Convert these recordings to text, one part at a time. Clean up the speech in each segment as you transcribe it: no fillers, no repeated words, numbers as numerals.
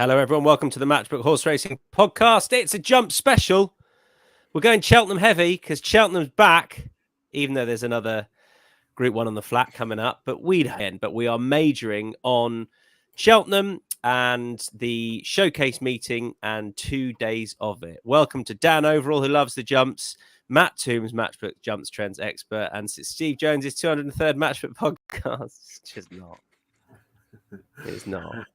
Hello, everyone. Welcome to the Matchbook Horse Racing Podcast. It's a jump special. We're going Cheltenham heavy because Cheltenham's back, even though there's another Group 1 on the flat coming up. But we are majoring on Cheltenham and the showcase meeting and 2 days of it. Welcome to Dan Overall, who loves the jumps, Matt Toombs, Matchbook Jumps Trends expert, and Steve Jones' 203rd Matchbook podcast. It's just not. It's not.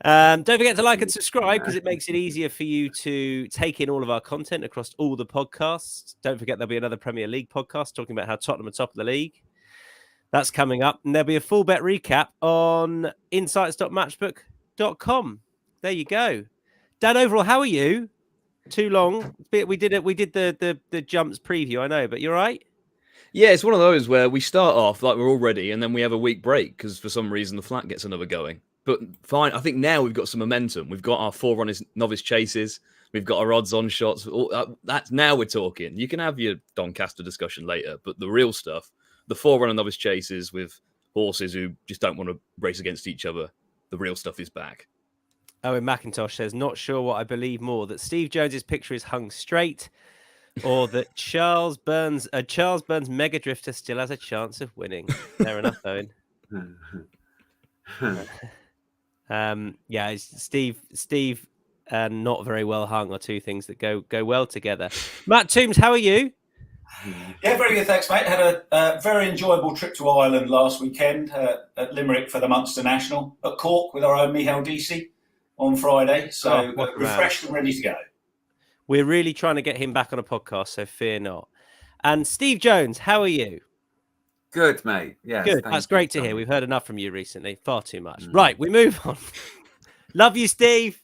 Don't forget to like and subscribe because it makes it easier for you to take in all of our content across all the podcasts. Don't forget there'll be another Premier League podcast talking about how Tottenham are top of the league. That's coming up. And there'll be a full bet recap on insights.matchbook.com. There you go. Dan Overall, how are you? Too long. We did the jumps preview, I know, but you're right. Yeah, it's one of those where we start off like we're all ready and then we have a week break because for some reason the flat gets another going. But fine, I think now we've got some momentum. We've got our forerunners, novice chases. We've got our odds-on shots. That's now we're talking. You can have your Doncaster discussion later, but the real stuff, the forerunner novice chases with horses who just don't want to race against each other, the real stuff is back. Owen McIntosh says, not sure what I believe more, that Steve Jones's picture is hung straight or that Charles Burns Mega Drifter still has a chance of winning. Fair enough, Owen. Steve and not very well hung are two things that go well together. Matt Toombs, how are you? Yeah, very good, thanks, mate. Had a very enjoyable trip to Ireland last weekend at Limerick for the Munster National, at Cork with our own Michal Deasy on Friday. So refreshed and ready to go. We're really trying to get him back on a podcast, so fear not. And Steve Jones, how are you? Good, mate. Yeah, good. That's great to hear. We've heard enough from you recently. Far too much. Right, we move on. Love you, Steve.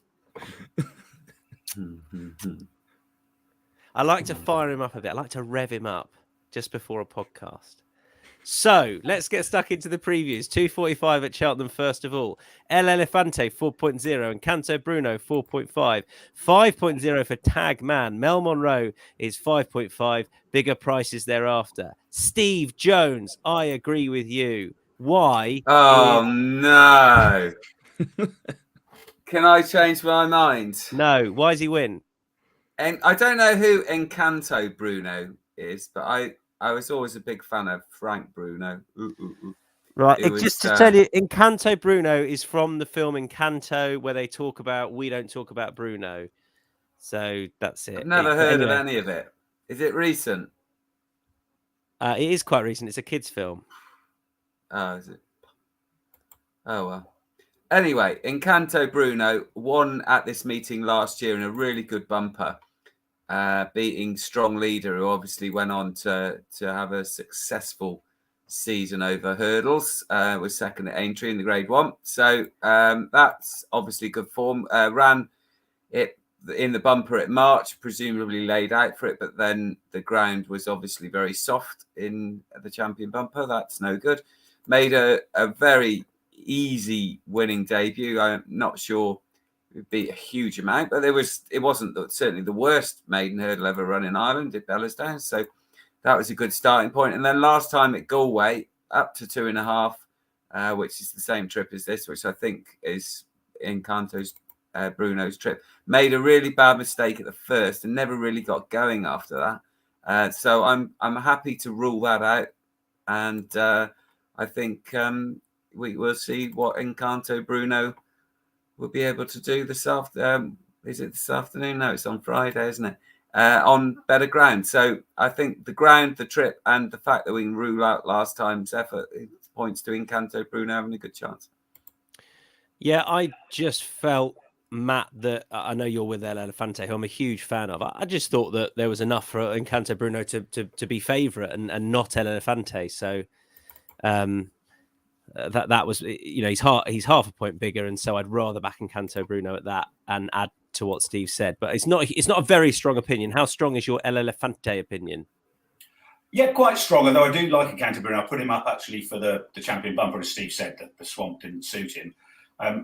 I like to fire him up a bit. I like to rev him up just before a podcast. So let's get stuck into the previews. 2:45 at Cheltenham, first of all. El Elefante 4.0 and Canto Bruno 4.5. 5.0 for Tag Man. Mel Monroe is 5.5. Bigger prices thereafter. Steve Jones, I agree with you. Why? Oh, no. Can I change my mind? No. Why does he win? And I don't know who Encanto Bruno is, but I was always a big fan of Frank Bruno. Right, just to tell you, Encanto Bruno is from the film Encanto, where they talk about We Don't Talk About Bruno. So that's it. I've never heard of any of it. Is it recent? It is quite recent. It's a kid's film. Oh, is it? Oh, well. Anyway, Encanto Bruno won at this meeting last year in a really good bumper, beating Strong Leader, who obviously went on to have a successful season over hurdles, was second at Aintree in the Grade 1. So that's obviously good form. Ran it in the bumper at March, presumably laid out for it, but then the ground was obviously very soft in the champion bumper. That's no good. Made a very easy winning debut. I'm not sure it would be a huge amount, but it wasn't certainly the worst maiden hurdle ever run in Ireland at Bellersdown. So that was a good starting point. And then last time at Galway, up to 2.5, which is the same trip as this, which I think is Encanto's Bruno's trip. Made a really bad mistake at the first and never really got going after that. So I'm happy to rule that out. And I think we will see what Encanto Bruno will be able to do this afternoon. Is it this afternoon? No, it's on Friday, isn't it? On better ground. So I think the ground, the trip, and the fact that we can rule out last time's effort, it points to Encanto Bruno having a good chance. Yeah, I just felt, Matt, that I know you're with El Elefante, who I'm a huge fan of. I just thought that there was enough for Encanto Bruno to be favourite and not El Elefante. So that was, he's half a point bigger, and so I'd rather back Encanto Bruno at that and add to what Steve said. But it's not a very strong opinion. How strong is your El Elefante opinion? Yeah, quite strong, although I do like Encanto Bruno. I put him up actually for the champion bumper, as Steve said, that the Swamp didn't suit him.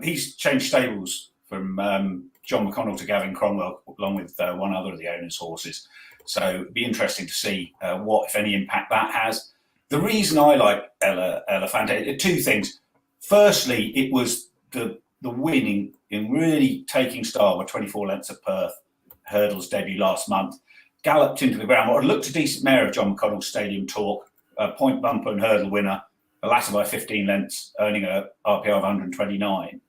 He's changed stables from John McConnell to Gavin Cromwell, along with one other of the owner's horses. So it'd be interesting to see what, if any, impact that has. The reason I like El Elefante, two things. Firstly, it was the winning in really taking style with 24 lengths at Perth, hurdles debut last month, galloped into the ground. What looked a decent mare of John McConnell's Stadium Talk, point bumper and hurdle winner, the latter by 15 lengths, earning a RPI of 129.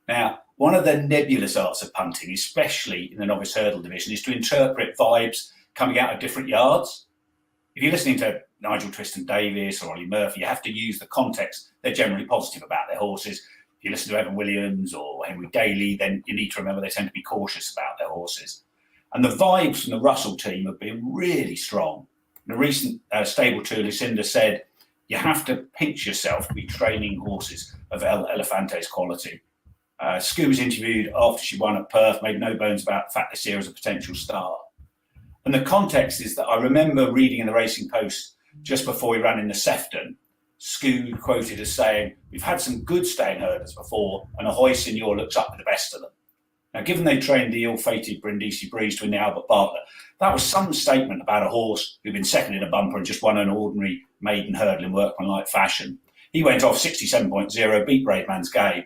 Now, one of the nebulous arts of punting, especially in the novice hurdle division, is to interpret vibes coming out of different yards. If you're listening to Nigel Twiston-Davies or Ollie Murphy, you have to use the context. They're generally positive about their horses. If you listen to Evan Williams or Henry Daly, then you need to remember they tend to be cautious about their horses. And the vibes from the Russell team have been really strong. In a recent stable tour, Lucinda said, you have to pinch yourself to be training horses of El Elefante's quality. Scu was interviewed after she won at Perth, made no bones about the fact this year as a potential star. And the context is that I remember reading in the Racing Post just before he ran in the Sefton, Scu quoted as saying, we've had some good staying herders before, and Ahoy Signor looks up to the best of them. Now, given they trained the ill-fated Brindisi Breeze to win the Albert Bartlett, that was some statement about a horse who'd been second in a bumper and just won an ordinary maiden hurdle in workmanlike fashion. He went off 67.0, beat Brave Man's Game.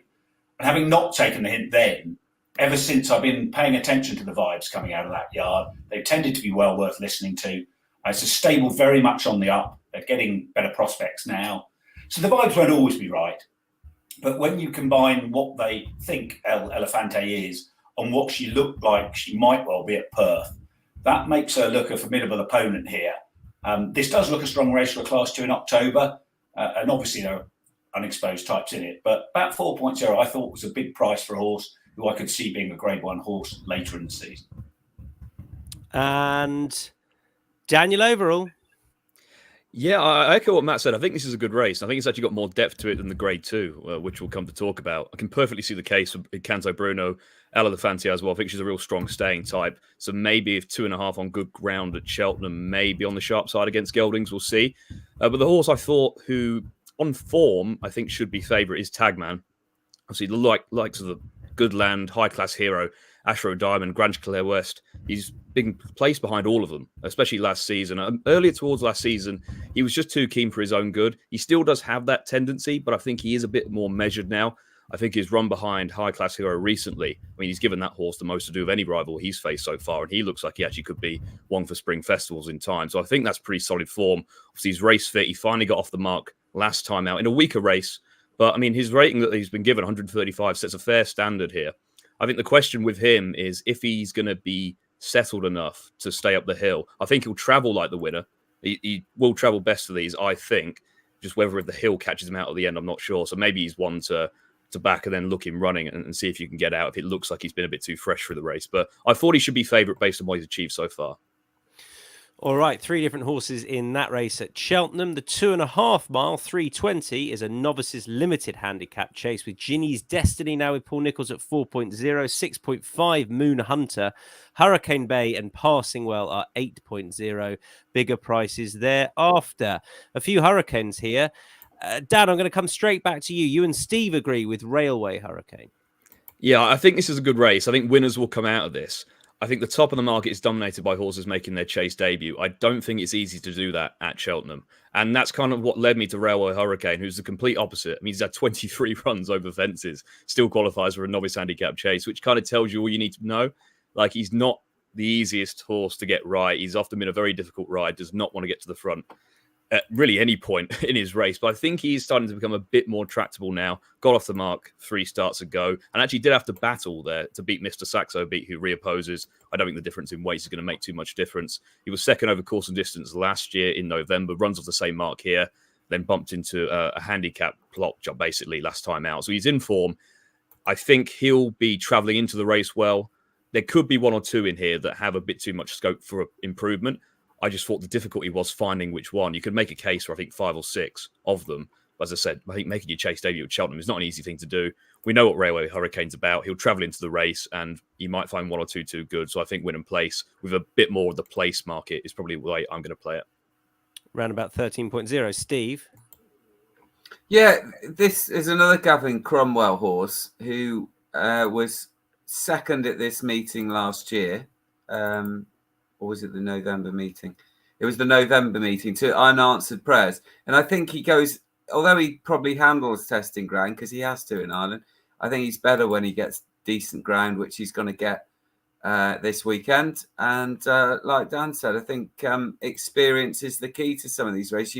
And having not taken the hint then, ever since I've been paying attention to the vibes coming out of that yard, they've tended to be well worth listening to. It's a stable very much on the up. They're getting better prospects now. So the vibes won't always be right. But when you combine what they think El Elefante is and what she looked like she might well be at Perth, that makes her look a formidable opponent here. This does look a strong race for a Class 2 in October. And obviously there are unexposed types in it. But about 4.0 I thought was a big price for a horse who I could see being a Grade 1 horse later in the season. And Daniel Overall. Yeah, I echo what Matt said. I think this is a good race. I think it's actually got more depth to it than the Grade 2, which we'll come to talk about. I can perfectly see the case for Canto Bruno, El Elefante as well. I think she's a real strong staying type. So maybe if 2.5 on good ground at Cheltenham, maybe on the sharp side against Geldings, we'll see. But the horse I thought who, on form, I think should be favourite is Tagman. Obviously, the likes of the Goodland, high-class hero, Ashrow Diamond, Grange Clare West. He's been placed behind all of them, especially last season. Earlier towards last season, he was just too keen for his own good. He still does have that tendency, but I think he is a bit more measured now. I think his run behind High Class Hero recently, I mean, he's given that horse the most to do of any rival he's faced so far, and he looks like he actually could be one for spring festivals in time. So I think that's pretty solid form. Obviously, he's race fit. He finally got off the mark last time out in a weaker race. But, I mean, his rating that he's been given, 135, sets a fair standard here. I think the question with him is if he's going to be settled enough to stay up the hill. I think he'll travel like the winner. He will travel best of these, I think. Just whether the hill catches him out at the end, I'm not sure. So maybe he's one to back and then look him running and see if you can get out if it looks like he's been a bit too fresh for the race. But I thought he should be favourite based on what he's achieved so far. All right, 3 different horses in that race at Cheltenham. The 2.5 mile, 320, is a novices limited handicap chase with Ginny's Destiny now with Paul Nicholls at 4.0, 6.5 Moon Hunter, Hurricane Bay and Passing Well are 8.0. Bigger prices thereafter. A few Hurricanes here. Dan, I'm going to come straight back to you. You and Steve agree with Railway Hurricane. Yeah, I think this is a good race. I think winners will come out of this. I think the top of the market is dominated by horses making their chase debut. I don't think it's easy to do that at Cheltenham. And that's kind of what led me to Railway Hurricane, who's the complete opposite. I mean, he's had 23 runs over fences, still qualifies for a novice handicap chase, which kind of tells you all you need to know. Like, he's not the easiest horse to get right. He's often been a very difficult ride, does not want to get to the front at really any point in his race. But I think he's starting to become a bit more tractable now. Got off the mark 3 starts ago and actually did have to battle there to beat Mr. Saxo Beat, who reopposes. I don't think the difference in weight is going to make too much difference. He was second over course and distance last year in November, runs off the same mark here, then bumped into a handicap plot job basically last time out. So he's in form. I think he'll be travelling into the race well. There could be 1 or 2 in here that have a bit too much scope for improvement. I just thought the difficulty was finding which one. You could make a case for, I think, 5 or 6 of them. But as I said, I think making your chase debut at Cheltenham is not an easy thing to do. We know what Railway Hurricane's about. He'll travel into the race and you might find 1 or 2 too good. So I think win and place with a bit more of the place market is probably the way I'm going to play it. Round about 13.0. Steve? Yeah, this is another Gavin Cromwell horse who was second at this meeting last year. Or was it the November meeting? It was the November meeting to Unanswered Prayers. And I think he goes, although he probably handles testing ground because he has to in Ireland, I think he's better when he gets decent ground, which he's going to get this weekend. And like Dan said, I think experience is the key to some of these races.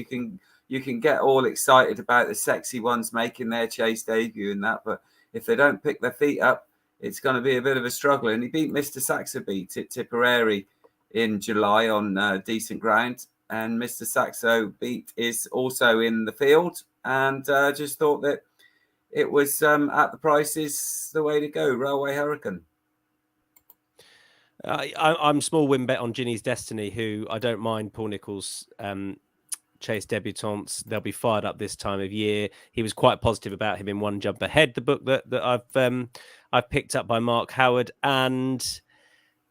You can get all excited about the sexy ones making their chase debut and that, but if they don't pick their feet up, it's going to be a bit of a struggle. And he beat Mr. Saxo beat at Tipperary in July on decent ground. And Mr. Saxo beat is also in the field. And just thought that it was at the prices the way to go. Railway Hurricane. I'm small win bet on Ginny's Destiny, who I don't mind Paul Nicholls' chase debutantes. They'll be fired up this time of year. He was quite positive about him in One Jump Ahead, the book that I've picked up by Mark Howard, and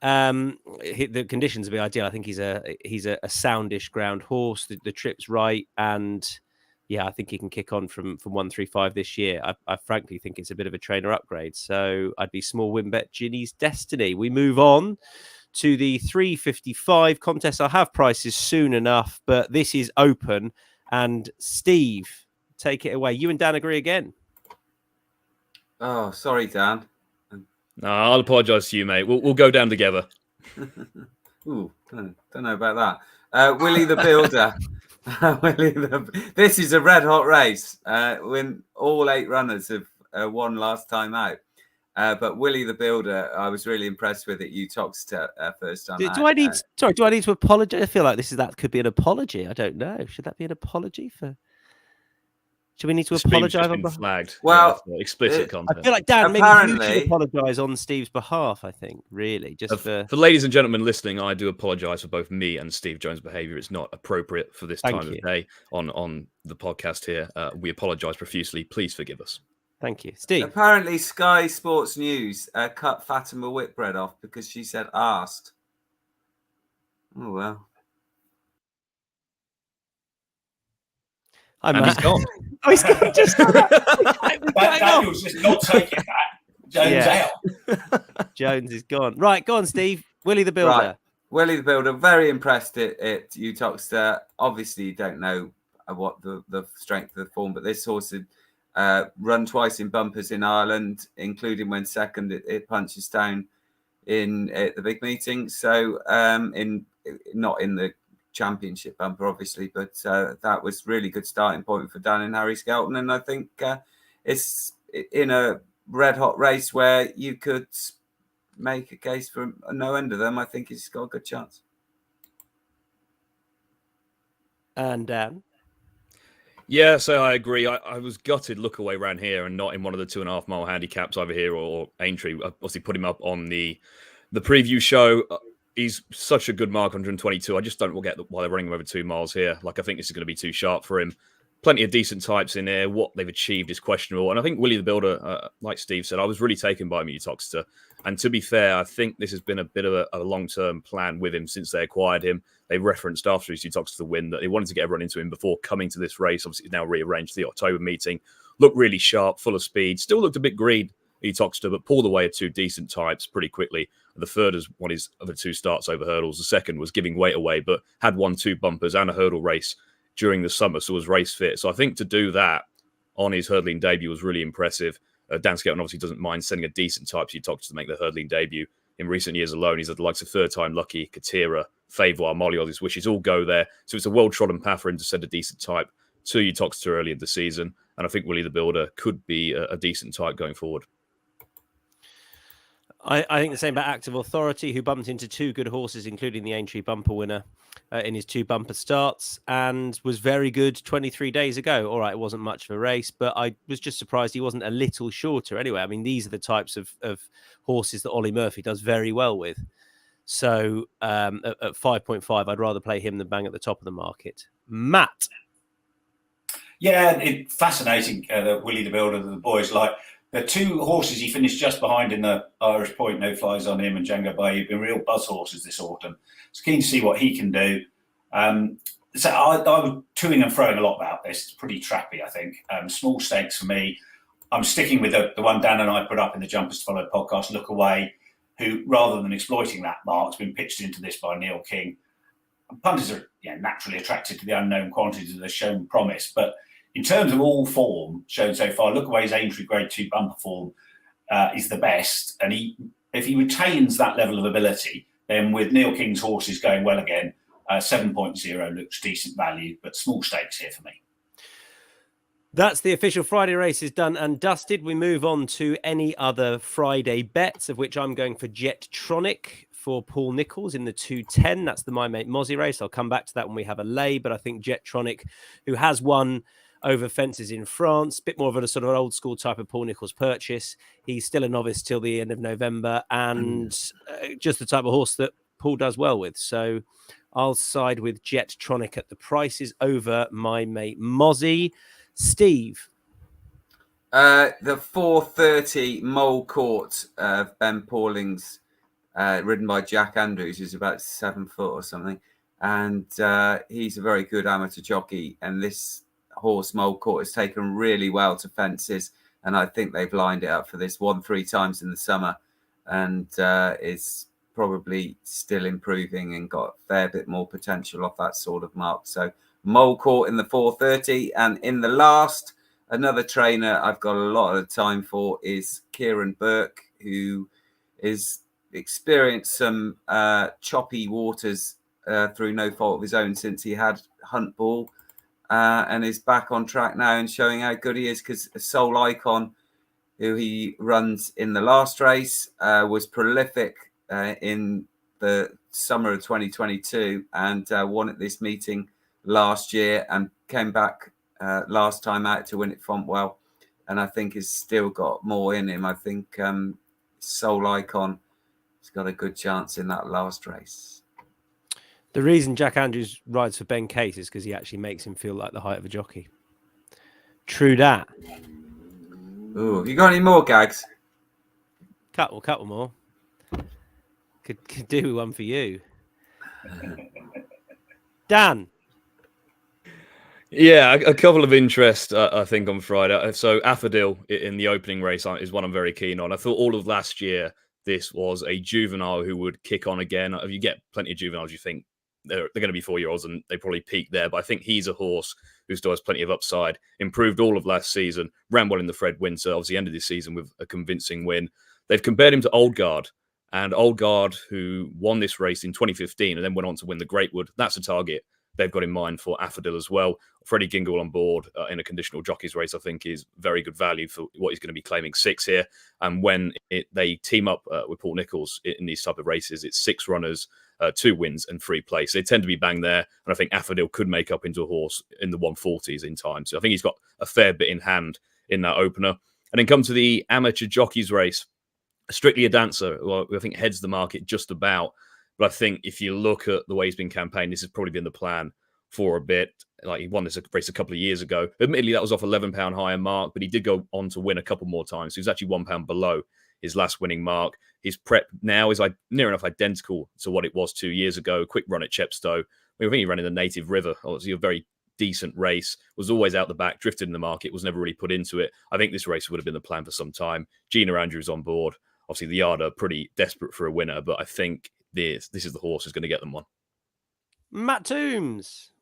the conditions will be ideal. I think he's a soundish ground horse. The trip's right, and yeah, I think he can kick on from 135 this year. I frankly think it's a bit of a trainer upgrade. So I'd be small win bet Ginny's Destiny. We move on to the 355 contest. I'll have prices soon enough, but this is open. And Steve, take it away. You and Dan agree again. Oh, sorry, Dan. No, I'll apologise to you, mate. We'll go down together. Ooh, don't know about that. Willie the Builder. This is a red hot race. When all 8 runners have won last time out. But Willie the Builder, I was really impressed with it. You talked first time. Do I need to apologise? I feel like that could be an apology. I don't know. Should that be an apology for? Should we need to apologise? Been flagged. Well, yeah, explicit content. I feel like Dan, Apparently, maybe you should apologise on Steve's behalf. I think really just for ladies and gentlemen listening, I do apologise for both me and Steve Jones' behaviour. It's not appropriate for this time of day on the podcast here. We apologise profusely. Please forgive us. Thank you, Steve. Apparently, Sky Sports News cut Fatima Whitbread off because she said asked. Oh well. And he's gone. Oh, he's gone. Just Daniel's just not taking that. Jones out. Jones is gone. Right, go on, Steve. Willie the Builder. Right. Willie the Builder, very impressed at Utoxter. Obviously, you don't know what the strength of the form, but this horse had run twice in bumpers in Ireland, including when second it punches down at the big meeting. So not in the championship bumper, obviously, but that was really good starting point for Dan and Harry Skelton. And I think it's in a red hot race where you could make a case for no end of them. I think he's got a good chance. And Dan? Yeah, so I agree. I was gutted look away ran here and not in one of the 2.5 mile handicaps either here or Aintree. I obviously put him up on the preview show. He's such a good mark, 122. I just don't get why they're running him over 2 miles here. Like, I think this is going to be too sharp for him. Plenty of decent types in there. What they've achieved is questionable. And I think Willie the Builder, like Steve said, I was really taken by him at Utoxeter. And to be fair, I think this has been a bit of a long-term plan with him since they acquired him. They referenced after his Utoxeter win that they wanted to get everyone into him before coming to this race. Obviously, it's now rearranged the October meeting. Looked really sharp, full of speed. Still looked a bit green, Utoxeter, but pulled away 2 decent types pretty quickly. The third is one of the 2 starts over hurdles. The second was giving weight away, but had 1-2 bumpers and a hurdle race during the summer, so was race fit. So I think to do that on his hurdling debut was really impressive. Dan Skelton obviously doesn't mind sending a decent type to Utoxeter to make the hurdling debut. In recent years alone, he's had the likes of Third Time Lucky, Katira, Favour, Molly, all his wishes all go there. So it's a well-trodden path for him to send a decent type to Utoxeter early in the season. And I think Willie the Builder could be a decent type going forward. I think the same about Active Authority, who bumped into 2 good horses, including the Aintree bumper winner in his 2 bumper starts, and was very good 23 days ago. All right, it wasn't much of a race, but I was just surprised he wasn't a little shorter anyway. I mean, these are the types of horses that Ollie Murphy does very well with. So at 5.5, I'd rather play him than bang at the top of the market. Matt. Yeah, it's fascinating that Willie the Builder, the boys like. The 2 horses he finished just behind in the Irish Point, No Flies on Him and Django Bay, have been real buzz horses this autumn. It's keen to see what he can do. So I was toing and froing a lot about this. It's pretty trappy, I think. Small stakes for me. I'm sticking with the one Dan and I put up in the Jumpers to Follow podcast, Look Away, who, rather than exploiting that mark, has been pitched into this by Neil King. Punters are naturally attracted to the unknown quantities of the shown promise, but in terms of all form shown so far, look away his Aintree Grade 2 bumper form is the best. And if he retains that level of ability, then with Neil King's horses going well again, 7.0 looks decent value, but small stakes here for me. That's the official Friday races done and dusted. We move on to any other Friday bets, of which I'm going for Jetronic for Paul Nicholls in the 210. That's the My Mate Mozzie race. I'll come back to that when we have a lay, but I think Jetronic, who has won over fences in France, a bit more of a sort of an old school type of Paul Nicholls purchase. He's still a novice till the end of November, and just the type of horse that Paul does well with. So I'll side with Jetronic at the prices over My Mate Mozzie. Steve. The 4:30 Mole Court of Ben Pauling's, ridden by Jack Andrews, who's about 7 foot or something. And he's a very good amateur jockey. And this horse, Mole Court, has taken really well to fences. And I think they've lined it up for this. Won 3 times in the summer and is probably still improving and got a fair bit more potential off that sort of mark. So Mole Court in the 4:30. And in the last, another trainer I've got a lot of time for is Kieran Burke, who is experienced some choppy waters through no fault of his own since he had Hunt Ball, and is back on track now and showing how good he is, because Soul Icon, who he runs in the last race, was prolific in the summer of 2022 and won at this meeting last year and came back last time out to win at Fontwell, and I think has still got more in him. I think Soul Icon has got a good chance in that last race. The reason Jack Andrews rides for Ben Case is because he actually makes him feel like the height of a jockey. True that. Ooh, you got any more gags? Couple more. Could do one for you. Dan. Yeah, a couple of interest, I think, on Friday. So Affodil in the opening race is one I'm very keen on. I thought all of last year this was a juvenile who would kick on again. If you get plenty of juveniles, you think they're going to be 4-year-olds and they probably peak there. But I think he's a horse who still has plenty of upside. Improved all of last season, ran well in the Fred Winter. Obviously ended this season with a convincing win. They've compared him to Old Guard. And Old Guard, who won this race in 2015 and then went on to win the Greatwood, that's a target they've got in mind for Affodil as well. Freddie Gingle on board in a conditional jockeys race, I think, is very good value for what he's going to be claiming 6 here. And when they team up with Paul Nicholls in these type of races, it's 6 runners, 2 wins and 3 place. They tend to be bang there. And I think Affodil could make up into a horse in the 140s in time. So I think he's got a fair bit in hand in that opener. And then come to the amateur jockeys race. Strictly a Dancer, well, I think heads the market just about. But I think if you look at the way he's been campaigned, this has probably been the plan for a bit. Like, he won this race a couple of years ago. Admittedly, that was off £11 higher mark, but he did go on to win a couple more times. So he's actually £1 below his last winning mark. His prep now is near enough identical to what it was 2 years ago. Quick run at Chepstow. I think he ran in the Native River. Obviously, a very decent race. Was always out the back, drifted in the market, was never really put into it. I think this race would have been the plan for some time. Gina Andrews on board. Obviously, the Yard are pretty desperate for a winner, but I think this is the horse who's going to get them one. Matt Toombs.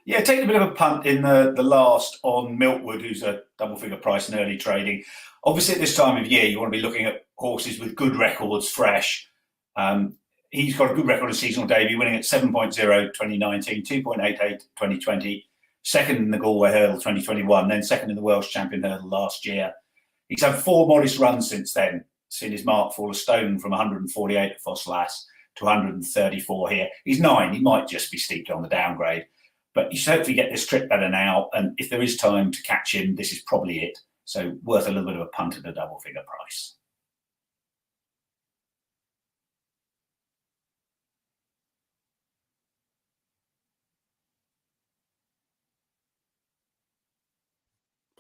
Yeah, taking a bit of a punt in the last on Milkwood, who's a double-figure price in early trading. Obviously, at this time of year, you want to be looking at horses with good records, fresh. He's got a good record of seasonal debut, winning at 7.0 2019, 2.88 2020, second in the Galway Hurdle 2021, then second in the Welsh Champion Hurdle last year. He's had 4 modest runs since then, seen his mark fall a stone from 148 at Fosselass to 134 here. He's 9. He might just be steeped on the downgrade. But you should hopefully get this trip better now. And if there is time to catch him, this is probably it. So worth a little bit of a punt at a double-figure price.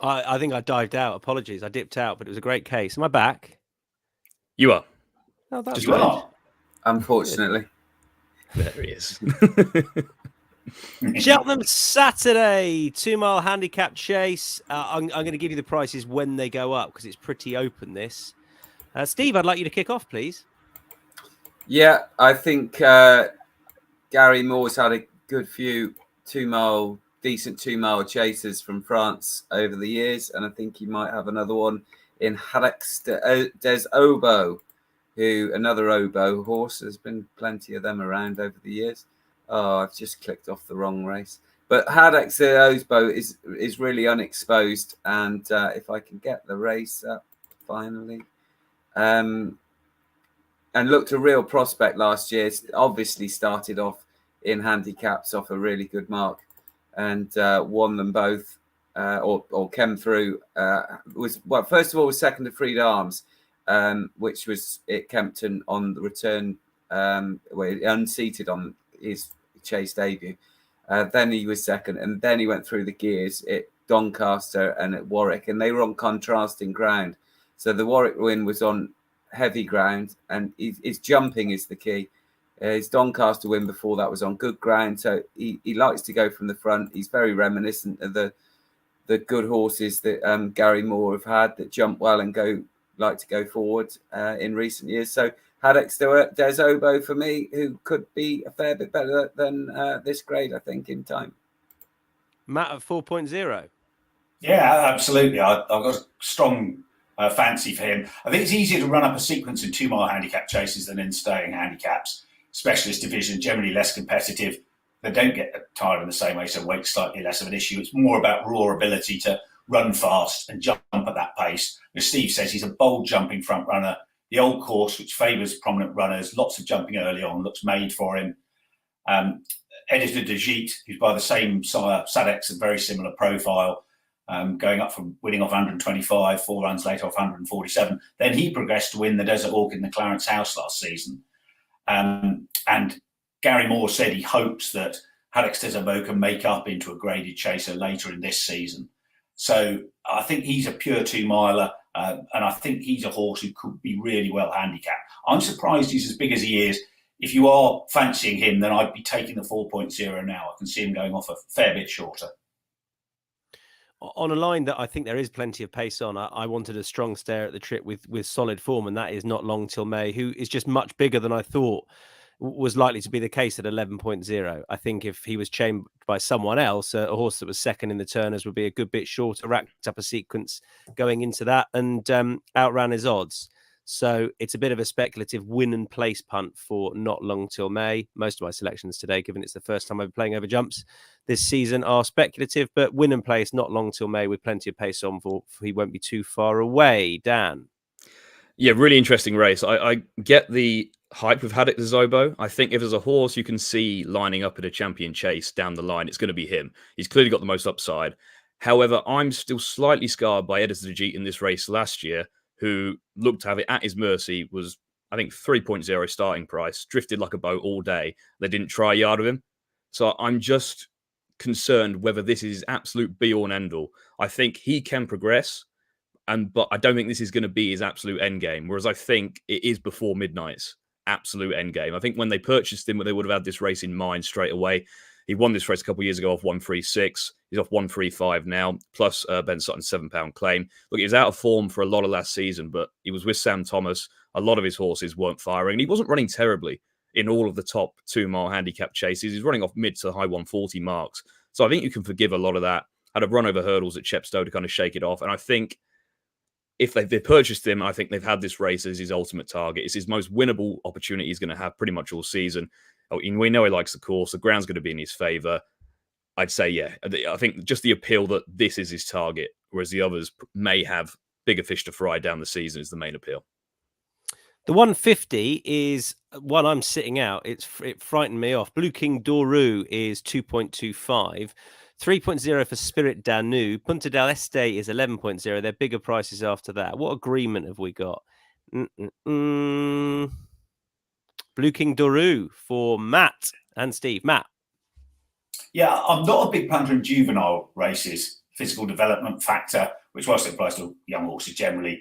I think I dived out. Apologies. I dipped out, but it was a great case. Am I back? You are. Oh, that's You are. Unfortunately. There he is. Cheltenham Saturday, 2-mile handicap chase. I'm going to give you the prices when they go up because it's pretty open, this. Steve, I'd like you to kick off, please. Yeah, I think Gary Moore's had a good few 2-mile decent 2 mile chasers from France over the years, and I think he might have another one in Hadex des Obo, who another oboe horse. There's been plenty of them around over the years. Oh, I've just clicked off the wrong race. But Hadex des Obo is really unexposed, and if I can get the race up finally, and looked a real prospect last year. Obviously started off in handicaps off a really good mark, and won them both, or came through. First of all, was second to Freed Arms, which was at Kempton on the return, unseated on his chase debut. Then he was second, and then he went through the gears at Doncaster and at Warwick, and they were on contrasting ground. So the Warwick win was on heavy ground, and his jumping is the key. His Doncaster win before that was on good ground, so he likes to go from the front. He's very reminiscent of the good horses that Gary Moore have had that jump well and like to go forward in recent years. So Hadex des Obo for me, who could be a fair bit better than this grade, I think, in time. Matt at 4.0. Yeah, absolutely. I've got a strong fancy for him. I think it's easier to run up a sequence in 2 mile handicap chases than in staying handicaps. Specialist division, generally less competitive. They don't get tired in the same way, so weight's slightly less of an issue. It's more about raw ability to run fast and jump at that pace. As Steve says, he's a bold jumping front runner. The old course, which favours prominent runners, lots of jumping early on, looks made for him. Editor de Gite, who's by the same sire, Sadex, a very similar profile, going up from winning off 125, 4 runs later off 147. Then he progressed to win the Desert Hawk in the Clarence House last season. And Gary Moore said he hopes that Hadex des Obo can make up into a graded chaser later in this season. So I think he's a pure 2 miler, and I think he's a horse who could be really well handicapped. I'm surprised he's as big as he is. If you are fancying him, then I'd be taking the 4.0 now. I can see him going off a fair bit shorter. On a line that I think there is plenty of pace on, I wanted a strong stare at the trip with solid form, and that is Not Long Till May, who is just much bigger than I thought was likely to be the case at 11.0. I think if he was chained by someone else, a horse that was second in the Turners would be a good bit shorter, racked up a sequence going into that, and outran his odds. So it's a bit of a speculative win and place punt for Not Long Till May. Most of my selections today, given it's the first time I've been playing over jumps this season, are speculative, but win and place, Not Long Till May, with plenty of pace on for he won't be too far away. Dan? Yeah, really interesting race. I get the hype with Hadex des Obo. I think if there's a horse you can see lining up at a champion chase down the line, it's going to be him. He's clearly got the most upside. However, I'm still slightly scarred by Editor de Gite in this race last year, who looked to have it at his mercy, was, I think, 3.0 starting price, drifted like a boat all day. They didn't try a yard of him. So I'm just concerned whether this is absolute be-all and end-all. I think he can progress, but I don't think this is going to be his absolute end game, whereas I think it is before midnight's absolute end game. I think when they purchased him, they would have had this race in mind straight away. He won this race a couple of years ago off 136. He's off 135 now, plus Ben Sutton's £7 claim. Look, he was out of form for a lot of last season, but he was with Sam Thomas. A lot of his horses weren't firing, and he wasn't running terribly in all of the top 2 mile handicap chases. He's running off mid to high 140 marks. So I think you can forgive a lot of that. Had a run over hurdles at Chepstow to kind of shake it off. And I think if they've purchased him, I think they've had this race as his ultimate target. It's his most winnable opportunity he's going to have pretty much all season. We know he likes the course. The ground's going to be in his favour. I'd say, yeah. I think just the appeal that this is his target, whereas the others may have bigger fish to fry down the season, is the main appeal. The 150 is one I'm sitting out. It frightened me off. Blue King Doru is 2.25. 3.0 for Spirit Danu. Punta del Este is 11.0. They're bigger prices after that. What agreement have we got? Blue King Doru for Matt and Steve. Matt? Yeah, I'm not a big punter in juvenile races. Physical development factor, which whilst it applies to young horses generally,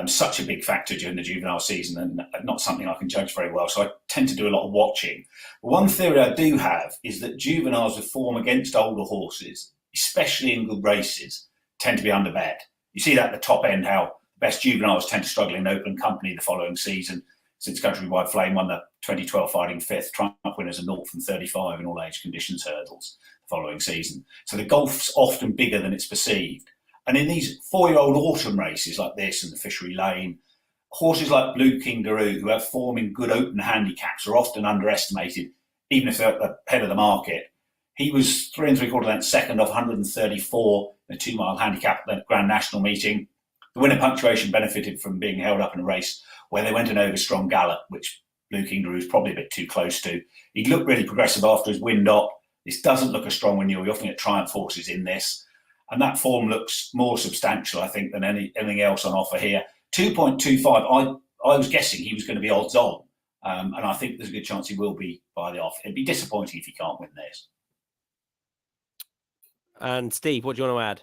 such a big factor during the juvenile season, and not something I can judge very well. So I tend to do a lot of watching. One theory I do have is that juveniles with form against older horses, especially in good races, tend to be underbet. You see that at the top end, how best juveniles tend to struggle in open company the following season. since Countrywide Flame won the 2012 Fighting Fifth. Triumph winners are 0 from 35 in all age conditions hurdles the following season. So the golf's often bigger than it's perceived. And in these 4-year-old autumn races like this and the Fishery Lane, horses like Blue King Daru, who have form in good open handicaps, are often underestimated, even if they're at the head of the market. He was 3 3/4 lengths second off 134 in a 2-mile handicap at the Grand National meeting. The winner punctuation benefited from being held up in a race where they went an over-strong gallop, which Blue King Daru is probably a bit too close to. He looked really progressive after his wind up. This doesn't look a strong renewal. You often get Triumph horses in this. And that form looks more substantial, I think, than anything else on offer here. 2.25, I was guessing he was going to be odds on. And I think there's a good chance he will be by the off. It'd be disappointing if he can't win this. And Steve, what do you want to add?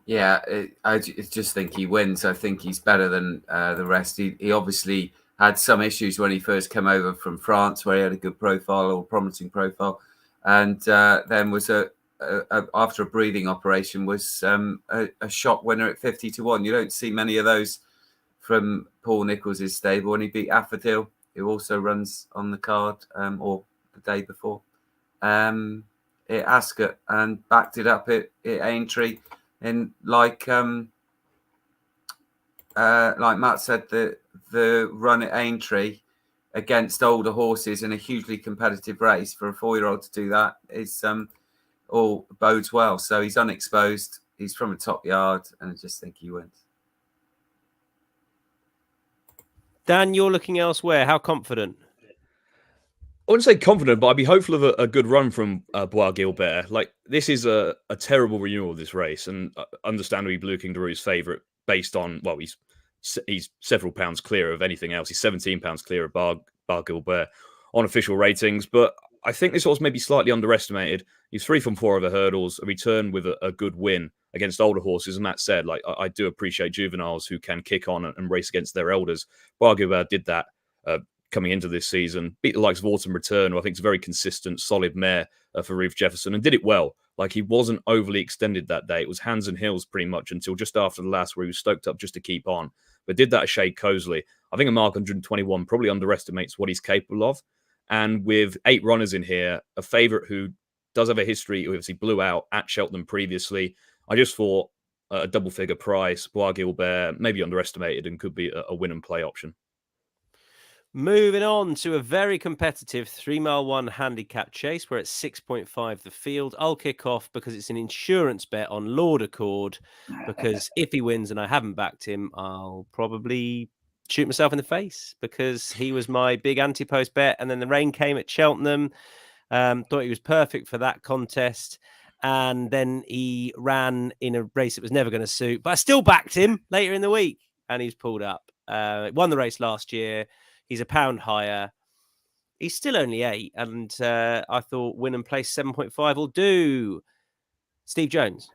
Yeah, I just think he wins. I think he's better than the rest. He obviously had some issues when he first came over from France, where he had a good profile or promising profile, and then was after a breathing operation was a shock winner at 50-1. You don't see many of those from Paul Nicholls' stable, and he beat Affadil, who also runs on the card or the day before at Ascot, and backed it up at Aintree. And like Matt said, the run at Aintree against older horses in a hugely competitive race for a 4-year-old to do that is all bodes well. So he's unexposed. He's from a top yard, and I just think he wins. Dan, you're looking elsewhere. How confident? I wouldn't say confident, but I'd be hopeful of a good run from Bois Gilbert. Like, this is a terrible renewal of this race, and understandably Blue King Daru's favourite based on, well, he's several pounds clear of anything else. He's 17 pounds clear of Bois Gilbert on official ratings, but I think this horse may be slightly underestimated. He's 3 from 4 over hurdles, a return with a good win against older horses. As Matt said, like, I do appreciate juveniles who can kick on and race against their elders. Bois Gilbert did that coming into this season, beat the likes of Autumn Return, who I think is a very consistent, solid mare for Reeve Jefferson, and did it well. Like, he wasn't overly extended that day. It was hands and heels pretty much until just after the last, where he was stoked up just to keep on. But did that a shade cosily. I think a mark 121 probably underestimates what he's capable of. And with 8 runners in here, a favourite who does have a history, who obviously blew out at Cheltenham previously, I just thought a double-figure price, Bois Gilbert, maybe underestimated and could be a win and play option. Moving on to a very competitive 3-mile 1 handicap chase. We're at 6.5 the field. I'll kick off because it's an insurance bet on Lord Accord, because if he wins and I haven't backed him, I'll probably shoot myself in the face, because he was my big anti-post bet, and then the rain came at Cheltenham. Thought he was perfect for that contest, and then he ran in a race that was never going to suit, but I still backed him later in the week, and he's pulled up. Won the race last year. He's a pound higher. He's still only 8, and I thought win and place 7.5 will do. Steve Jones.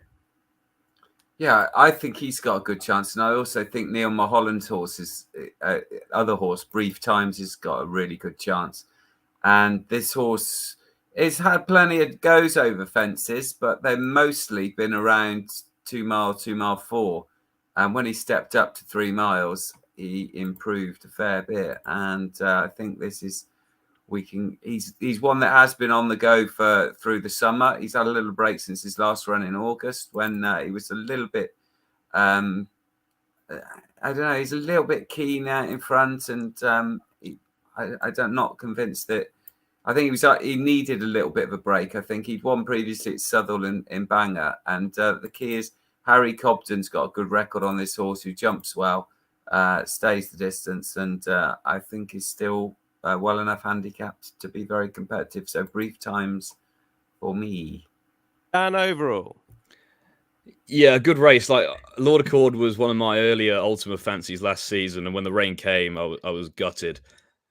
Yeah, I think he's got a good chance, and I also think Neil Mulholland's horse is other horse, Brief Times, has got a really good chance. And this horse has had plenty of goes over fences, but they've mostly been around 2 mile, 2 mile 4. And when he stepped up to 3 miles, he improved a fair bit. And I think this is he's one that has been on the go through the summer. He's had a little break since his last run in August, when he was a little bit I don't know, he's a little bit keen out in front, and I'm not convinced that. I think he needed a little bit of a break. I think he'd won previously at Southwell in Bangor, and the key is Harry Cobden's got a good record on this horse, who jumps well, stays the distance, and I think is still well enough handicapped to be very competitive. So Brief Times for me. And overall, yeah, good race. Like, Lord Accord was one of my earlier Ultima fancies last season, and when the rain came, I was gutted.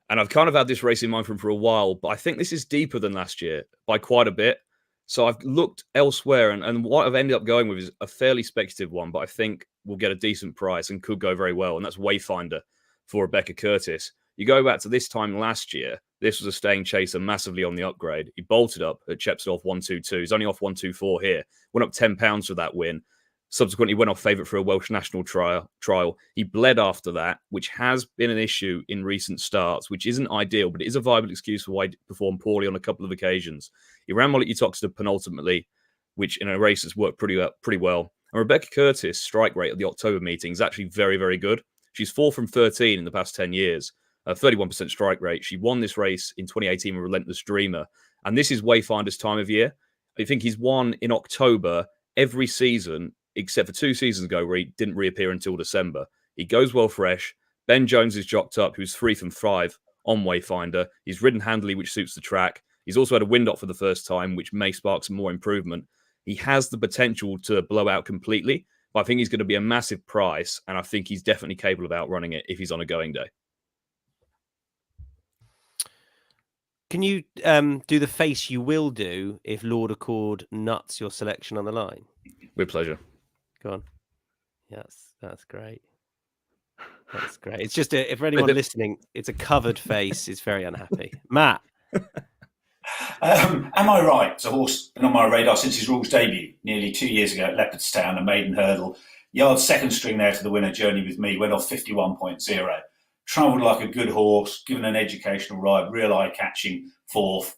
And I've kind of had this race in mind for a while, but I think this is deeper than last year by quite a bit. So I've looked elsewhere, and what I've ended up going with is a fairly speculative one, but I think will get a decent price and could go very well, and that's Wayfinder for Rebecca Curtis. You go back to this time last year, this was a staying chaser massively on the upgrade. He bolted up at Chepstow off 122. He's only off 124 here. Went up £10 for that win. Subsequently went off favourite for a Welsh national trial. He bled after that, which has been an issue in recent starts, which isn't ideal, but it is a viable excuse for why he performed poorly on a couple of occasions. He ran well at Uttoxeter penultimately, which in a race has worked pretty well. And Rebecca Curtis' strike rate at the October meeting is actually very, very good. She's 4 from 13 in the past 10 years, 31% strike rate. She won this race in 2018 with Relentless Dreamer. And this is Wayfinder's time of year. I think he's won in October every season, except for 2 seasons ago where he didn't reappear until December. He goes well fresh. Ben Jones is jocked up, who's 3 from 5 on Wayfinder. He's ridden handily, which suits the track. He's also had a wind up for the first time, which may spark some more improvement. He has the potential to blow out completely, but I think he's going to be a massive price, and I think he's definitely capable of outrunning it if he's on a going day. Can you do the face you will do if Lord Accord nuts your selection on the line? With pleasure. Go on. Yes, that's great. That's great. It's just if for anyone listening, it's a covered face. It's very unhappy. Matt. Am I right? It's a horse been on my radar since his rules debut nearly 2 years ago at Leopardstown, a maiden hurdle. Yard second string there to the winner, Journey With Me, went off 51.0. Travelled like a good horse, given an educational ride, real eye-catching fourth.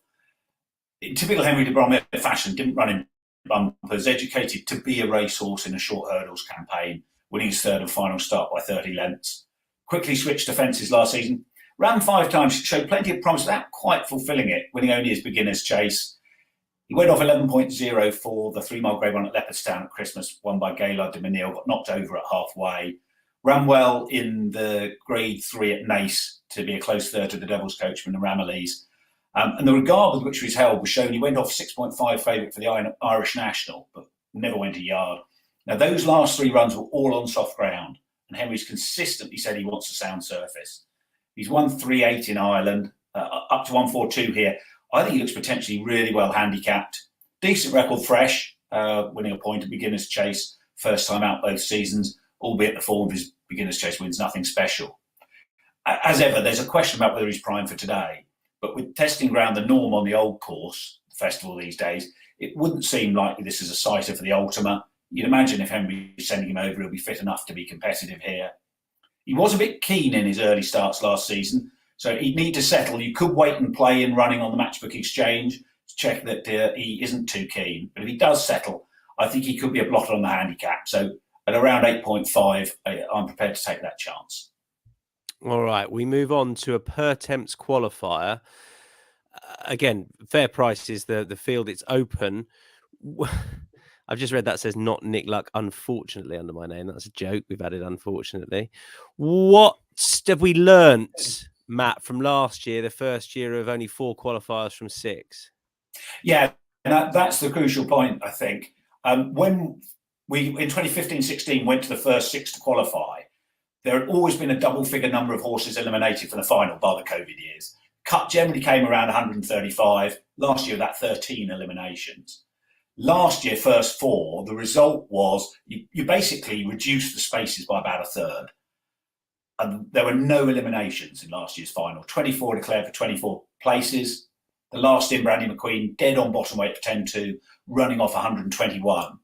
In typical Henry de Bromhead fashion, didn't run in bumpers, educated to be a racehorse in a short hurdles campaign, winning his third and final start by 30 lengths. Quickly switched to fences last season. Ran 5 times, showed plenty of promise without quite fulfilling it, winning only his beginner's chase. He went off 11.0 for the 3 mile grade run at Leopardstown at Christmas, won by Gaillard de Menil, got knocked over at halfway. Ran well in the grade 3 at Nace to be a close third to the Devil's Coachman and Ramillies. And the regard with which he was held was shown. He went off 6.5 favourite for the Irish National, but never went a yard. Now, those last 3 runs were all on soft ground, and Henry's consistently said he wants a sound surface. He's won 3-8 in Ireland, up to 142 here. I think he looks potentially really well handicapped. Decent record fresh, winning a point at beginner's chase, first time out both seasons, albeit the form of his beginner's chase wins nothing special. As ever, there's a question about whether he's primed for today. But with testing ground the norm on the old course, the festival these days, it wouldn't seem likely this is a sighter for the Ultima. You'd imagine if Henry's sending him over, he'll be fit enough to be competitive here. He was a bit keen in his early starts last season, so he'd need to settle. You could wait and play in running on the Matchbook Exchange to check that he isn't too keen. But if he does settle, I think he could be a blotter on the handicap. So at around 8.5, I'm prepared to take that chance. All right, we move on to a per temps qualifier. Again, fair price is the field. It's open. I've just read that says not Nick Luck, unfortunately, under my name. That's a joke. We've added unfortunately. What have we learnt, Matt, from last year, the first year of only 4 qualifiers from 6? Yeah, and that's the crucial point, I think. When we, in 2015-16, went to the first 6 to qualify, there had always been a double-figure number of horses eliminated from the final, bar the COVID years. Cut generally came around 135. Last year, that 13 eliminations. Last year, first 4, the result was you basically reduced the spaces by about a third. And there were no eliminations in last year's final. 24 declared for 24 places. The last in, Brandy McQueen, dead on bottom weight for 10-2, running off 121.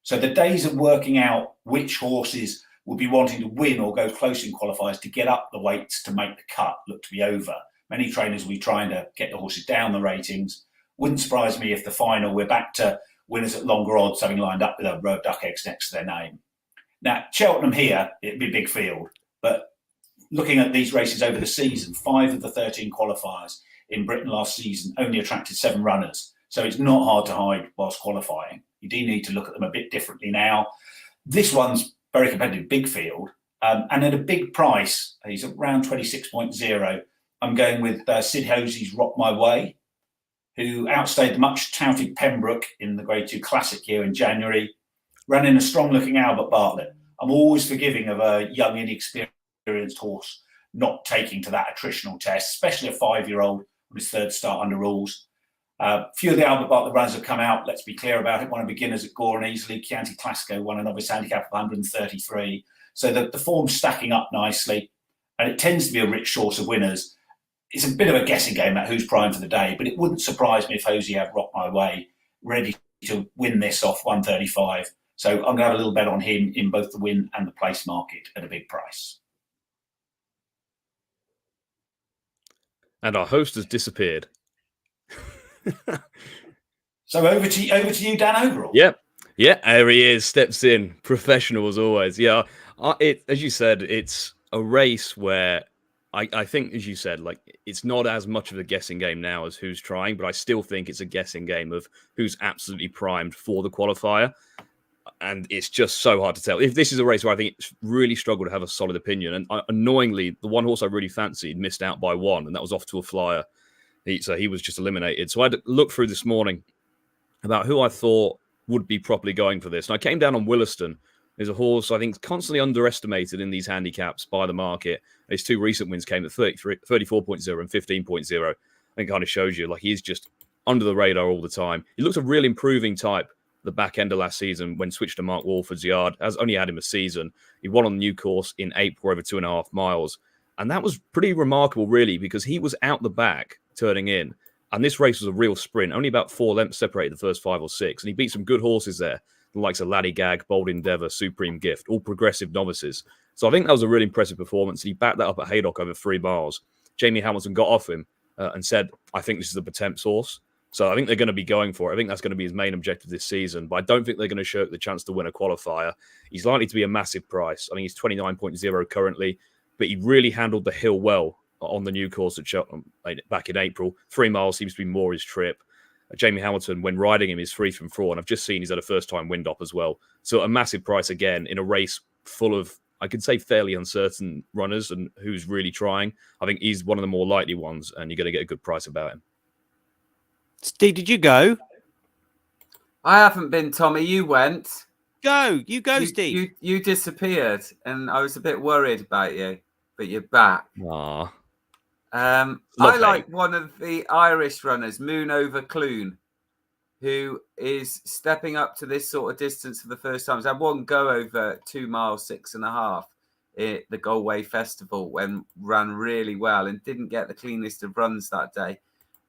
So the days of working out which horses would be wanting to win or go close in qualifiers to get up the weights to make the cut look to be over. Many trainers will be trying to get the horses down the ratings. Wouldn't surprise me if the final, we're back to winners at longer odds, having lined up with a row of duck eggs next to their name. Now, Cheltenham here, it'd be a big field, but looking at these races over the season, 5 of the 13 qualifiers in Britain last season only attracted 7 runners. So it's not hard to hide whilst qualifying. You do need to look at them a bit differently now. This one's very competitive, big field, and at a big price. He's around 26.0. I'm going with Sid Hosey's Rock My Way, who outstayed the much-touted Pembroke in the Grade 2 Classic here in January, ran in a strong-looking Albert Bartlett. I'm always forgiving of a young, inexperienced horse not taking to that attritional test, especially a 5-year-old on his 3rd start under rules. Few of the Albert Bartlett runs have come out, let's be clear about it. Won a beginners at Gore and easily. Chianti Classico won a novice handicap of 133. So the form's stacking up nicely, and it tends to be a rich source of winners. It's a bit of a guessing game at who's primed for the day, but it wouldn't surprise me if Hosey had Rock My Way ready to win this off 135. So I'm going to have a little bet on him in both the win and the place market at a big price. And our host has disappeared. So over to you, Dan Overall. Yep. Yeah, there he is. Steps in, professional as always. Yeah, as you said, it's a race where I think, as you said, like it's not as much of a guessing game now as who's trying, but I still think it's a guessing game of who's absolutely primed for the qualifier. And it's just so hard to tell. If this is a race where I think it's really struggled to have a solid opinion, and annoyingly, the one horse I really fancied missed out by one, and that was Off to a Flyer. So he was just eliminated. So I had to look through this morning about who I thought would be properly going for this. And I came down on Williston. There's a horse I think constantly underestimated in these handicaps by the market. His two recent wins came at 34.0 and 15.0. I think kind of shows you like he's just under the radar all the time. He looks a real improving type the back end of last season when switched to Mark Walford's yard. Has only had him a season. He won on the new course in April over 2.5 miles. And that was pretty remarkable, really, because he was out the back turning in. And this race was a real sprint. Only about 4 lengths separated the first 5 or 6. And he beat some good horses there, the likes of Laddie Gag, Bold Endeavour, Supreme Gift, all progressive novices. So I think that was a really impressive performance. He backed that up at Haydock over 3 miles. Jamie Hamilton got off him and said, I think this is a Potemps horse. So I think they're going to be going for it. I think that's going to be his main objective this season. But I don't think they're going to shirk the chance to win a qualifier. He's likely to be a massive price. I think he's 29.0 currently. But he really handled the hill well on the new course at Cheltenham back in April. 3 miles seems to be more his trip. Jamie Hamilton, when riding him, is free from fraud. And I've just seen he's had a first-time wind-up as well. So a massive price again in a race full of, I could say, fairly uncertain runners and who's really trying. I think he's one of the more likely ones, and you're going to get a good price about him. Steve, did you go? I haven't been, Tommy. You went. You go, Steve. You disappeared, and I was a bit worried about you, but you're back. Aww. I like one of the Irish runners, Moon Over Clune, who is stepping up to this sort of distance for the first time. He's had one go over 2 miles, 6.5 at the Galway Festival when ran really well and didn't get the cleanest of runs that day.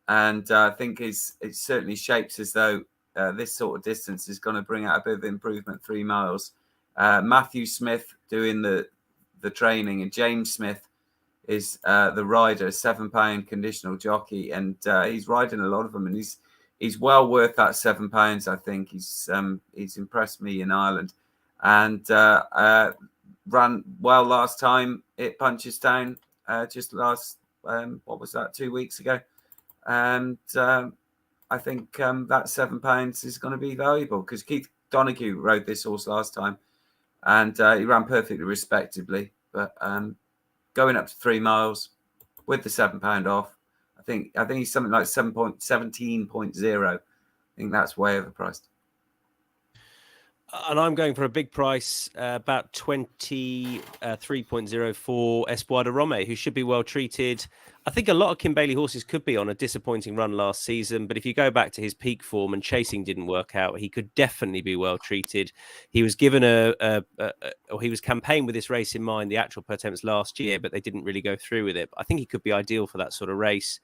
And I think it certainly shapes as though this sort of distance is going to bring out a bit of improvement, 3 miles. Matthew Smith doing the training, and James Smith is the rider, £7 conditional jockey, and he's riding a lot of them, and he's well worth that £7. I think he's impressed me in Ireland, and ran well last time at Punchestown, just last 2 weeks ago. And I think that £7 is going to be valuable because Keith Donoghue rode this horse last time, and he ran perfectly respectably. But going up to 3 miles with the £7 off, I think he's something like 17.0. I think that's way overpriced. And I'm going for a big price, about 23.0 for Espoir de Rome, who should be well treated. I think a lot of Kim Bailey horses could be on a disappointing run last season, but if you go back to his peak form and chasing didn't work out, he could definitely be well treated. He was given he was campaigned with this race in mind, the actual Potemps last year, but they didn't really go through with it. But I think he could be ideal for that sort of race.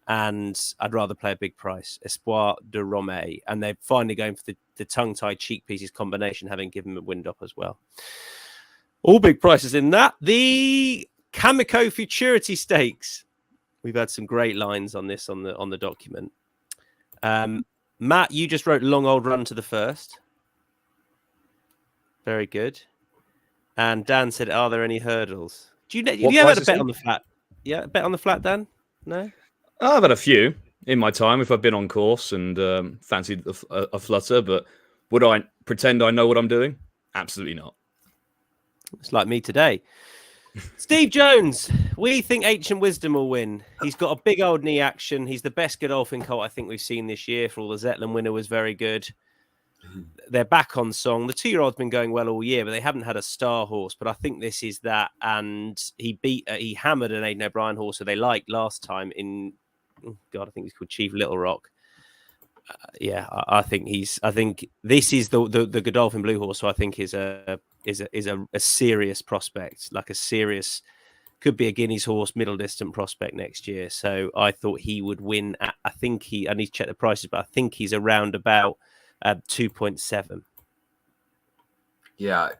And I'd rather play a big price, Espoir de Rome. And they're finally going for the tongue-tied cheek pieces combination, having given him a wind up as well. All big prices in that. The Cameco Futurity Stakes. We've had some great lines on this on the document. Matt, you just wrote long old run to the first. Very good. And Dan said, are there any hurdles? Do you ever had a bet on the flat? Yeah, bet on the flat, Dan? No? I've had a few in my time if I've been on course and fancied a flutter, but would I pretend I know what I'm doing? Absolutely not. It's like me today. Steve Jones, we think Ancient Wisdom will win. He's got a big old knee action. He's the best Godolphin colt I think we've seen this year. For all the Zetland winner was very good. They're back on song. The 2-year-old's been going well all year, but they haven't had a star horse. But I think this is that. And he hammered an Aidan O'Brien horse who they liked last time in, I think he's called Chief Little Rock. I think this is the Godolphin Blue horse. So I think is a serious prospect, like a serious, could be a Guineas horse, middle distant prospect next year. So I thought he would win. I need to check the prices, but I think he's around about 2.7. Yeah.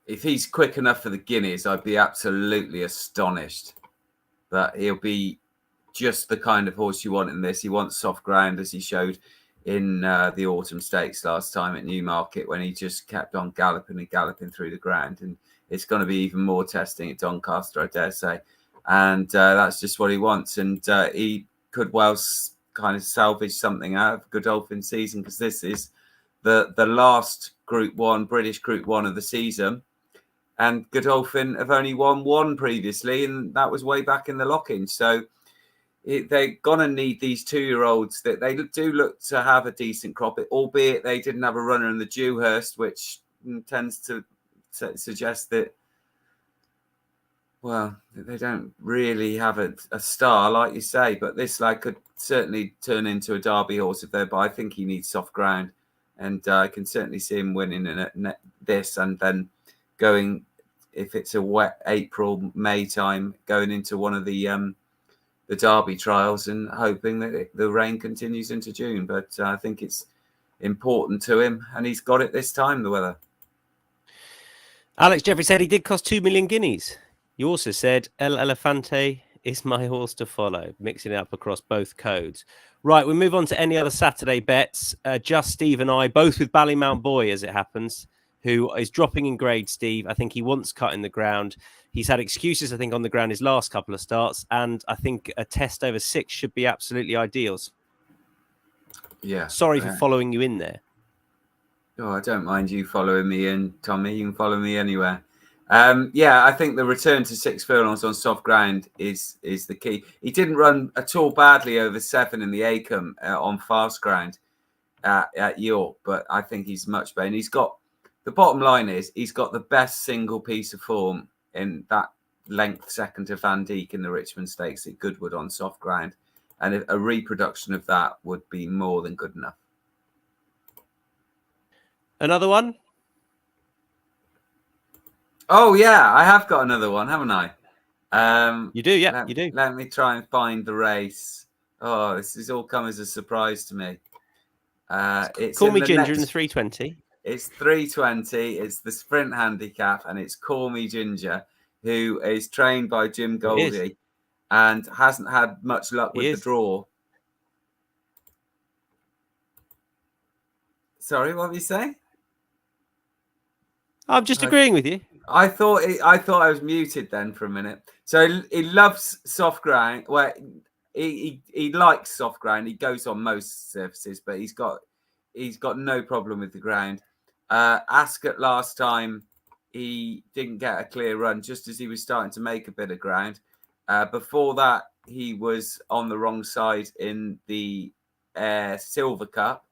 If he's quick enough for the Guineas, I'd be absolutely astonished. But he'll be just the kind of horse you want in this. He wants soft ground, as he showed in the Autumn Stakes last time at Newmarket, when he just kept on galloping and galloping through the ground. And it's going to be even more testing at Doncaster, I dare say. And that's just what he wants. And he could well kind of salvage something out of Godolphin season, because this is the last Group 1, British Group 1 of the season. And Godolphin have only won one previously, and that was way back in the lock-in. So they're going to need these 2-year-olds that they do look to have a decent crop, albeit they didn't have a runner in the Dewhurst, which tends to suggest that, well, they don't really have a star, like you say. But this lad could certainly turn into a Derby horse if they're, but I think he needs soft ground. And I can certainly see him winning in this, and then going, if it's a wet April, May time, going into one of the Derby trials and hoping that the rain continues into June. But I think it's important to him, and he's got it this time, the weather. Alex Jeffrey said he did cost 2 million guineas. You also said El Elefante is my horse to follow, mixing it up across both codes. Right, we move on to any other Saturday bets. Just Steve and I, both with Ballymount Boy, as it happens, who is dropping in grade, Steve. I think he wants cut in the ground. He's had excuses, I think, on the ground his last couple of starts, and I think a test over 6 should be absolutely ideal. Yeah. Sorry for following you in there. Oh, I don't mind you following me in, Tommy. You can follow me anywhere. Yeah, I think the return to 6 furlongs on soft ground is the key. He didn't run at all badly over 7 in the Acomb on fast ground at York, but I think he's much better. And he's got, the bottom line is, he's got the best single piece of form in that length second to Van Dijk in the Richmond Stakes at Goodwood on soft ground. And a reproduction of that would be more than good enough. Another one? Oh, yeah, I have got another one, haven't I? You do, yeah, you do. Let me try and find the race. Oh, this has all come as a surprise to me. It's Call Me Ginger in the 320. It's 320. It's the sprint handicap, and it's Call Me Ginger, who is trained by Jim Goldie and hasn't had much luck with the draw. Sorry, what were you saying? I'm just agreeing with you. I thought I was muted then for a minute. So he loves soft ground. Well, he likes soft ground. He goes on most surfaces, but he's got no problem with the ground. Ascot last time, he didn't get a clear run just as he was starting to make a bit of ground. Before that, he was on the wrong side in the Silver Cup.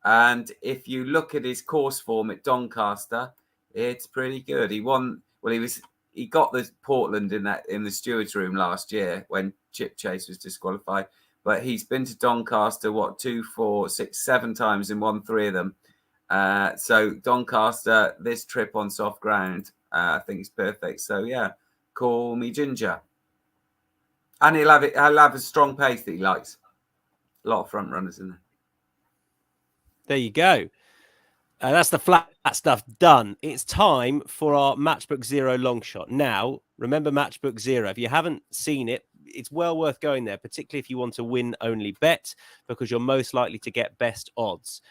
And if you look at his course form at Doncaster, it's pretty good. He won. Well, he got the Portland in the stewards' room last year when Chip Chase was disqualified. But he's been to Doncaster 2, 4, 6, 7 times and won 3 of them. So Doncaster, this trip on soft ground, I think is perfect. So yeah, Call Me Ginger, and he'll have a strong pace that he likes. A lot of front runners in there. There you go. That's the flat stuff done. It's time for our Matchbook Zero long shot. Now, remember Matchbook Zero. If you haven't seen it, it's well worth going there, particularly if you want to win-only bet, because you're most likely to get best odds.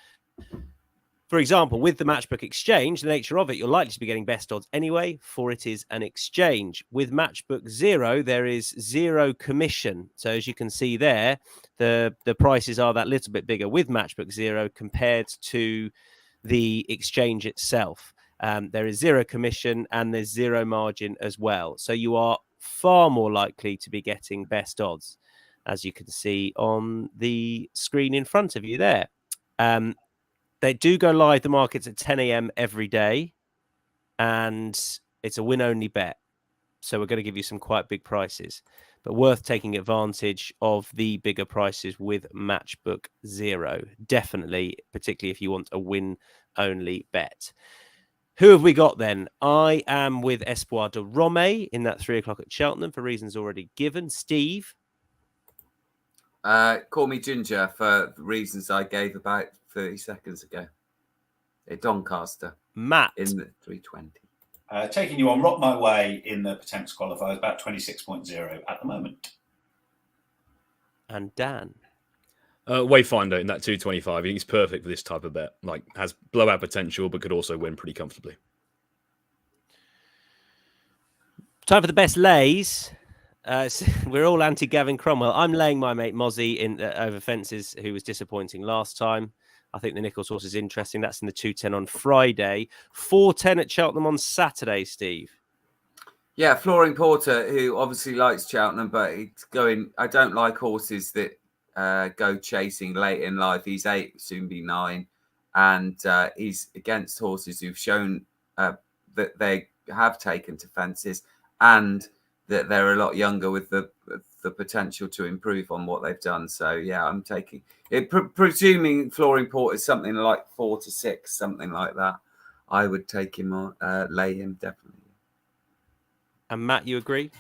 For example, with the Matchbook Exchange, the nature of it, you're likely to be getting best odds anyway, for it is an exchange. With Matchbook Zero, there is zero commission. So as you can see there, the prices are that little bit bigger with Matchbook Zero compared to the exchange itself. There is zero commission and there's zero margin as well. So you are far more likely to be getting best odds, as you can see on the screen in front of you there. They do go live, the markets, at 10 a.m. every day, and it's a win-only bet. So we're going to give you some quite big prices, but worth taking advantage of the bigger prices with Matchbook Zero. Definitely, particularly if you want a win-only bet. Who have we got then? I am with Espoir de Rome in that 3 o'clock at Cheltenham for reasons already given. Steve? Call Me Ginger for the reasons I gave about 30 seconds ago. At Doncaster. Matt. in the 320. Taking you on Rock My Way in the Potenza qualifiers, about 26.0 at the moment. And Dan. Wayfinder in that 225. I think he's perfect for this type of bet. Like, has blowout potential, but could also win pretty comfortably. Time for the best lays. We're all anti Gavin Cromwell. I'm laying my mate Mozzie in over fences, who was disappointing last time. I think the Nichols horse is interesting. That's in the 210 on Friday. 410 at Cheltenham on Saturday, Steve. Yeah, Flooring Porter, who obviously likes Cheltenham, but it's going. I don't like horses that go chasing late in life. He's 8, soon be 9, and he's against horses who've shown that they have taken to fences and that they're a lot younger with the potential to improve on what they've done. So yeah, I'm taking it. Presuming Flooring Porter is something like 4 to 6, something like that, I would take him on, lay him definitely. And Matt, you agree?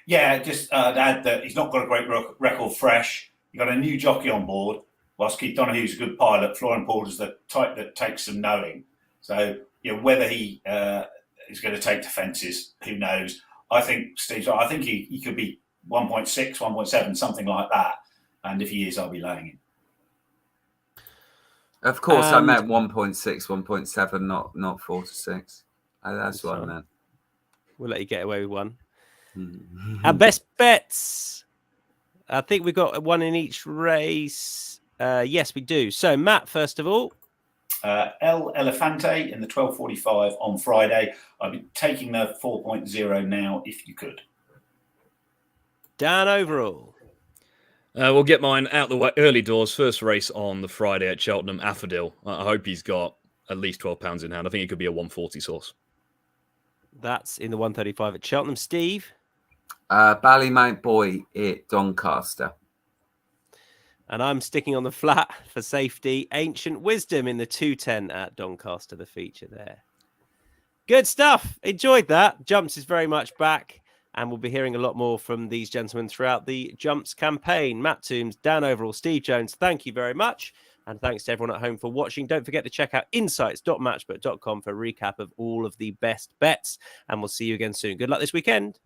Yeah, just add that he's not got a great record fresh. You've got a new jockey on board. Whilst Keith Donohue's a good pilot, Florian Porter's the type that takes some knowing. So, whether he is going to take to fences, who knows? I think, Steve, I think he could be 1.6, 1.7, something like that. And if he is, I'll be laying him. Of course, I meant 1.6, 1.7, not 4 to 6. That's what I meant. We'll let you get away with one. Our best bets. I think we've got one in each race. Yes, we do. So, Matt, first of all. El Elefante in the 12:45 on Friday. I'll be taking the 4.0 now, if you could. Dan overall. We'll get mine out the way early doors. First race on the Friday at Cheltenham, Affodil. I hope he's got at least £12 in hand. I think it could be a 140 source. That's in the 135 at Cheltenham. Steve? Ballymount Boy at Doncaster. And I'm sticking on the flat for safety. Ancient Wisdom in the 210 at Doncaster, the feature there. Good stuff. Enjoyed that. Jumps is very much back. And we'll be hearing a lot more from these gentlemen throughout the Jumps campaign. Matt Toombs, Dan Overall, Steve Jones, thank you very much. And thanks to everyone at home for watching. Don't forget to check out insights.matchbook.com for a recap of all of the best bets. And we'll see you again soon. Good luck this weekend.